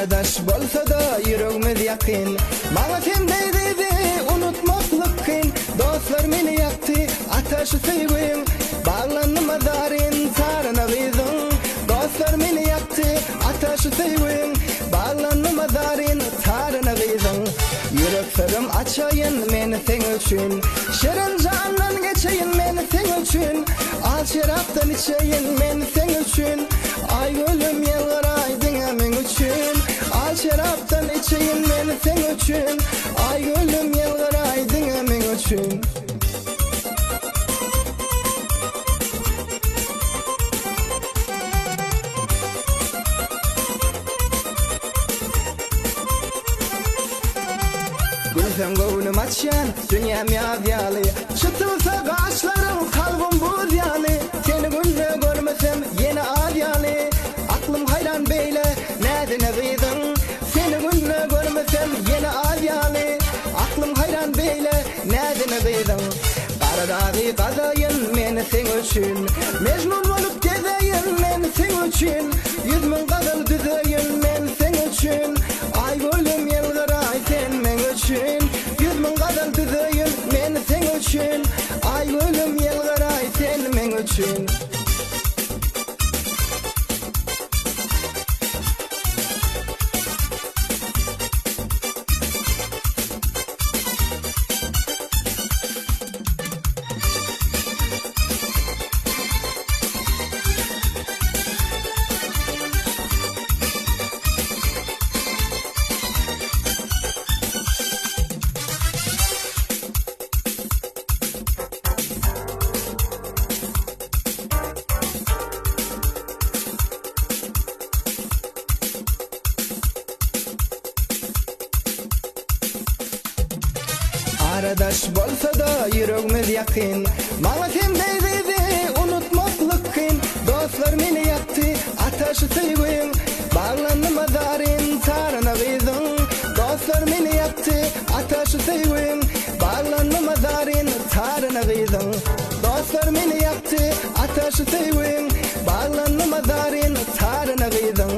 Aradaş bolsa da yüreğimiz yakın. Bana kim deydi unutmaklık kıyın. Dostlar meni yaktı ateşi sevgim. Bağlandım adarin tarına gıydın. Dostlar meni yaktı ateşi sevgim. Bağlandım adarin tarına gıydın. Yüreklerim açayın meni sen üçün. Şirin candan geçeyim meni sen üçün. Al şeraptan içeyim meni sen üçün. Ay gülüm yalvaraydın emin üçün. Al şeraptan içeyim meni sen üçün. Ay gülüm yalvaraydın emin üçün. Gülsem gönlüm açyan, dünyam yadyalı. Çıtılsa kaşlarım, kalbim buz yani. Seni günle görmesem yine adyalı. Aklım hayran beyle, nedine gıydın. Seni günle görmesem yine adyalı. Aklım hayran beyle, nedine gıydın. Karadağı kazayın meni sen üçün. Mecnun olup gezeyin meni sen üçün. Yüzümün kadar düzeyin meni sen üçün. Ay gülüm yalvaray sen men üçün. Yüzümün kadar düzeyin meni sen üçün. Ay gülüm yalvaray sen men üçün. Aradaş bolsa da yüreğimiz yakın. Bana kim deydi unutmaklık kıyın. Dostlar meni yaktı ateşi sevgim. Bağlandım adarin tarına gıydın. Dostlar meni yaktı ateşi sevgim. Bağlandım adarin tarına gıydın. Dostlar meni yaktı ateşi sevgim. Bağlandım adarin tarına gıydın.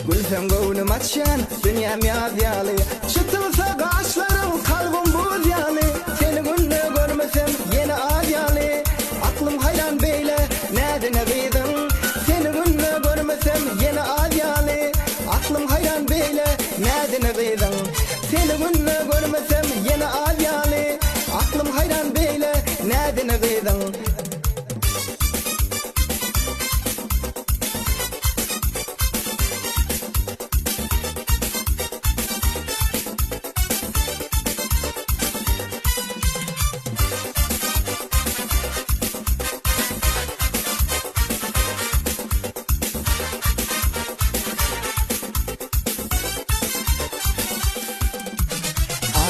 Gülsem gönlüm açyan, dünyam yadyalı. Çıtılsa kaşlarım, kalbim buz yani. Seni günle görmesem yine adyalı. Aklım hayran beyle, nedine gıydın. Seni günle görmesem yine adyalı. Aklım hayran beyle, nedine gıydın. Seni günle görmesem yine adyalı. Aklım hayran beyle, nedine gıydın.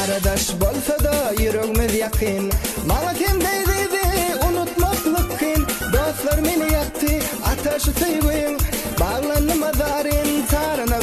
Aradaş bolsa da yüreğimiz yakın. Bana kim deydi unutmaklık kıyın. Dostlar meni yaktı ateşi sevgim. Bağlandım adarin tarına